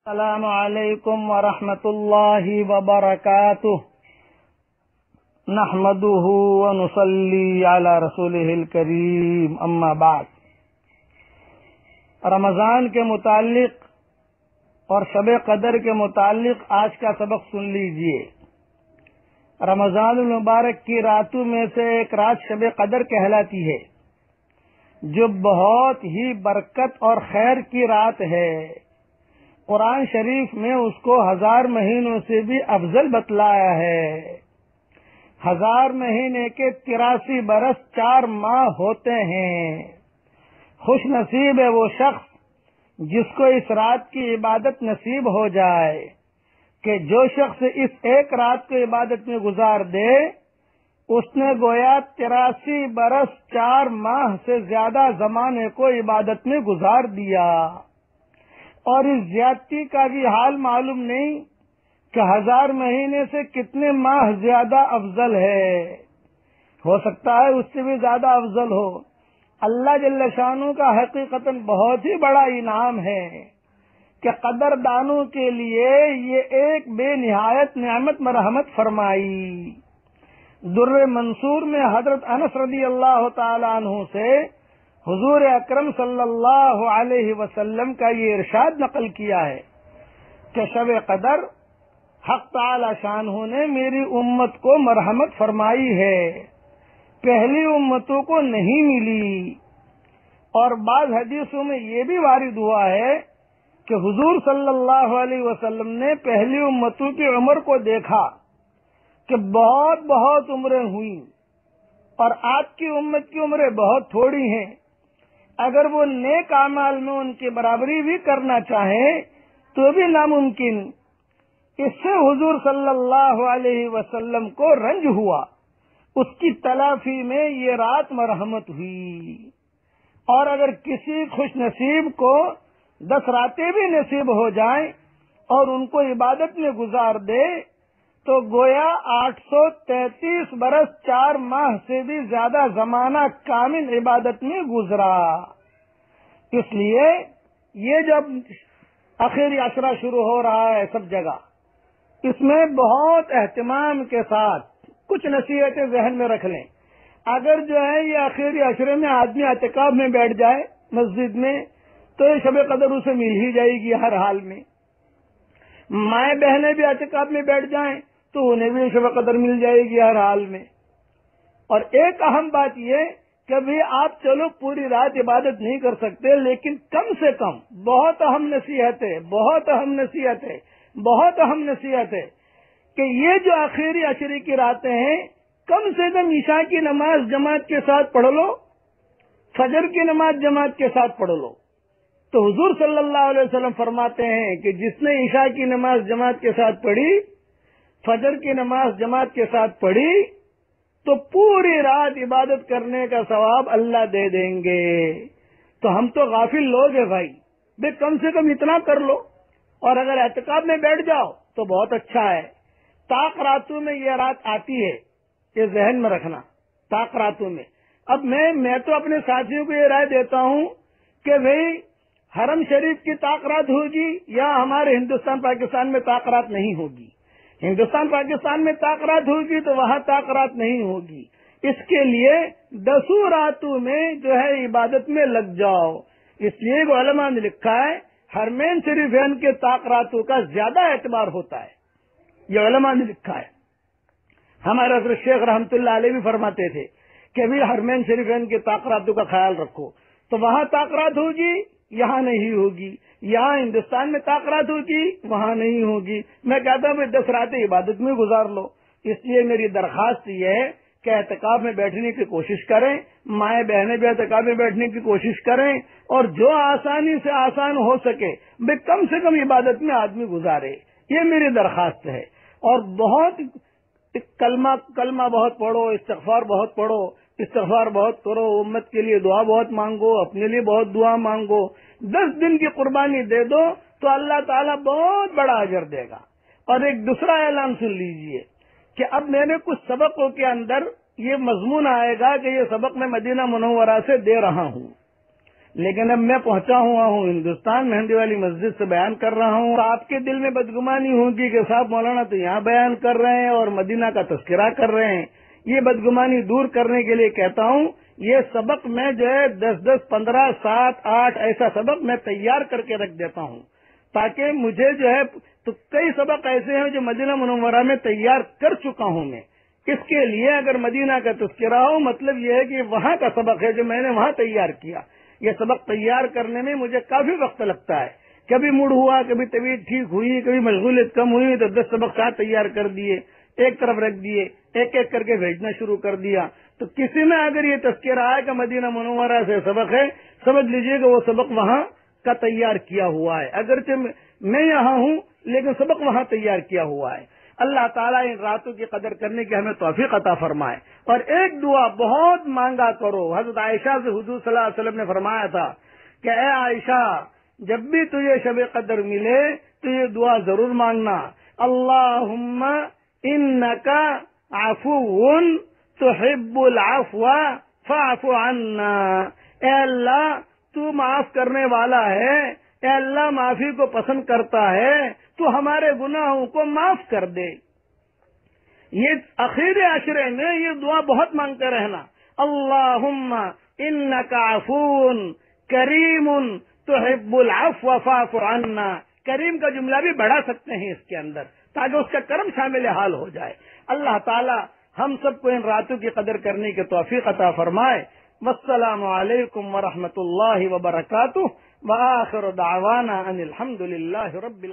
السلام علیکم ورحمۃ اللہ وبرکاتہ نحمده ونصلی علی رسولہ الکریم اما بعد۔ رمضان کے متعلق اور شب قدر کے متعلق آج کا سبق سن لیجئے۔ رمضان المبارک کی راتوں میں سے ایک رات شب قدر کہلاتی ہے، جو بہت ہی برکت اور خیر کی رات ہے۔ قرآن شریف میں اس کو 1000 مہینوں سے بھی افضل بتلایا ہے۔ 1000 مہینے کے 83 برس 4 ماہ ہوتے ہیں۔ خوش نصیب ہے وہ شخص جس کو اس رات کی عبادت نصیب ہو جائے، کہ جو شخص اس ایک رات کو عبادت میں گزار دے، اس نے گویا 83 برس 4 ماہ سے زیادہ زمانے کو عبادت میں گزار دیا۔ اور اس زیادتی کا بھی حال معلوم نہیں کہ 1000 مہینے سے کتنے ماہ زیادہ افضل ہے۔ ہو سکتا ہے اس سے بھی زیادہ افضل ہو۔ اللہ جل شانہ کا حقیقتاً بہت ہی بڑا انعام ہے کہ قدر دانوں کے لیے یہ ایک بے نہایت نعمت مرحمت فرمائی۔ در منصور میں حضرت انس رضی اللہ تعالی عنہ سے حضور اکرم صلی اللہ علیہ وسلم کا یہ ارشاد نقل کیا ہے کہ شب قدر حق تعالی شانہ نے میری امت کو مرحمت فرمائی ہے، پہلی امتوں کو نہیں ملی۔ اور بعض حدیثوں میں یہ بھی وارد ہوا ہے کہ حضور صلی اللہ علیہ وسلم نے پہلی امتوں کی عمر کو دیکھا کہ بہت بہت عمریں ہوئیں، اور آپ کی امت کی عمریں بہت تھوڑی ہیں۔ اگر وہ نیک اعمال میں ان کی برابری بھی کرنا چاہیں تو بھی ناممکن۔ اس سے حضور صلی اللہ علیہ وسلم کو رنج ہوا، اس کی تلافی میں یہ رات مرحمت ہوئی۔ اور اگر کسی خوش نصیب کو 10 راتیں بھی نصیب ہو جائیں اور ان کو عبادت میں گزار دے تو گویا 833 برس 4 ماہ سے بھی زیادہ زمانہ کامل عبادت میں گزرا۔ اس لیے یہ جب آخری عشرہ شروع ہو رہا ہے سب جگہ، اس میں بہت اہتمام کے ساتھ کچھ نصیحتیں ذہن میں رکھ لیں۔ اگر جو ہے یہ آخری عشرے میں آدمی اعتکاف میں بیٹھ جائے مسجد میں تو یہ شب قدر اسے مل ہی جائے گی ہر حال میں۔ مائیں بہنیں بھی اعتکاف میں بیٹھ جائیں تو انہیں بھی شب قدر مل جائے گی ہر حال میں۔ اور ایک اہم بات یہ کہ بھی آپ چلو پوری رات عبادت نہیں کر سکتے، لیکن کم سے کم بہت اہم نصیحت ہے کہ یہ جو آخری عشرے کی راتیں ہیں، کم سے کم عشاء کی نماز جماعت کے ساتھ پڑھ لو، فجر کی نماز جماعت کے ساتھ پڑھ لو۔ تو حضور صلی اللہ علیہ وسلم فرماتے ہیں کہ جس نے عشاء کی نماز جماعت کے ساتھ پڑھی، فجر کی نماز جماعت کے ساتھ پڑھی، تو پوری رات عبادت کرنے کا ثواب اللہ دے دیں گے۔ تو ہم تو غافل لوگ ہیں بھائی، کم سے کم اتنا کر لو، اور اگر اعتکاف میں بیٹھ جاؤ تو بہت اچھا ہے۔ طاق راتوں میں یہ رات آتی ہے، یہ ذہن میں رکھنا، طاق راتوں میں۔ اب میں تو اپنے ساتھیوں کو یہ رائے دیتا ہوں کہ بھئی حرم شریف کی طاق رات ہوگی یا ہمارے ہندوستان پاکستان میں طاق رات نہیں ہوگی۔ ہندوستان پاکستان میں طاق رات ہوگی تو وہاں طاق رات نہیں ہوگی۔ اس کے لیے 10 راتوں میں جو ہے عبادت میں لگ جاؤ۔ اس لیے علماء نے لکھا ہے حرمین شریفین کے طاق راتوں کا زیادہ اعتبار ہوتا ہے، یہ علماء نے لکھا ہے۔ ہمارے حضرت شیخ رحمت اللہ علیہ بھی فرماتے تھے کہ بھی حرمین شریفین کے طاق راتوں کا خیال رکھو، تو وہاں طاق رات ہوگی، یہاں نہیں ہوگی، یہاں ہندوستان میں طاق رات ہوگی، وہاں نہیں ہوگی۔ میں کہتا ہوں 10 راتیں عبادت میں گزار لو۔ اس لیے میری درخواست یہ ہے کہ اعتکاف میں بیٹھنے کی کوشش کریں، مائیں بہنیں بھی اعتکاف میں بیٹھنے کی کوشش کریں، اور جو آسانی سے آسان ہو سکے کم سے کم عبادت میں آدمی گزارے، یہ میری درخواست ہے۔ اور بہت کلمہ بہت پڑھو، استغفار بہت پڑھو، استغفار بہت کرو، امت کے لیے دعا بہت مانگو، اپنے لیے بہت دعا مانگو۔ 10 دن کی قربانی دے دو تو اللہ تعالیٰ بہت بڑا اجر دے گا۔ اور ایک دوسرا اعلان سن لیجئے کہ اب میرے کچھ سبقوں کے اندر یہ مضمون آئے گا کہ یہ سبق میں مدینہ منورہ سے دے رہا ہوں۔ لیکن اب میں پہنچا ہوا ہوں ہندوستان مہندی والی مسجد سے بیان کر رہا ہوں. آپ کے دل میں بدگمانی ہوگی کہ صاحب مولانا تو یہاں بیان کر رہے ہیں اور مدینہ کا تذکرہ کر رہے ہیں. یہ بدگمانی دور کرنے کے لیے کہتا ہوں یہ سبق میں جو ہے 10-10, 15, 7, 8 ایسا سبق میں تیار کر کے رکھ دیتا ہوں تاکہ مجھے جو ہے تو کئی سبق ایسے ہیں جو مدینہ منورہ میں تیار کر چکا ہوں میں. اس کے لیے اگر مدینہ کا تذکرہ ہو مطلب یہ ہے کہ وہاں کا سبق ہے جو میں نے وہاں تیار کیا. یہ سبق تیار کرنے میں مجھے کافی وقت لگتا ہے. کبھی موڈ ہوا, کبھی طبیعت ٹھیک ہوئی, کبھی مشغولیت کم ہوئی تو 10 سبق ساتھ تیار کر دیے, ایک طرف رکھ دیے, ایک ایک کر کے بھیجنا شروع کر دیا. تو کسی میں اگر یہ تذکرہ ہے کہ مدینہ منورہ سے سبق ہے, سمجھ لیجئے کہ وہ سبق وہاں کا تیار کیا ہوا ہے. اگرچہ میں یہاں ہوں لیکن سبق وہاں تیار کیا ہوا ہے. اللہ تعالیٰ ان راتوں کی قدر کرنے کی ہمیں توفیق عطا فرمائے. اور ایک دعا بہت مانگا کرو. حضرت عائشہ سے حضور صلی اللہ علیہ وسلم نے فرمایا تھا کہ اے عائشہ جب بھی تجھے شب قدر ملے تو یہ دعا ضرور مانگنا, اللہم انکا عفو تحب العفو فاعف عنا. اے اللہ تو معاف کرنے والا ہے, اے اللہ معافی کو پسند کرتا ہے, تو ہمارے گناہوں کو معاف کر دے. یہ اخیر عشرے میں یہ دعا بہت مانگتے رہنا. اللہم انکا عفو کریم تحب العفو فاعف عنا. کریم کا جملہ بھی بڑھا سکتے ہیں اس کے اندر تاکہ اس کا کرم شامل حال ہو جائے. اللہ تعالی ہم سب کو ان راتوں کی قدر کرنے کی توفیق عطا فرمائے. والسلام علیکم ورحمۃ اللہ وبرکاتہ. وآخر دعوانا ان الحمد للہ رب العالمین.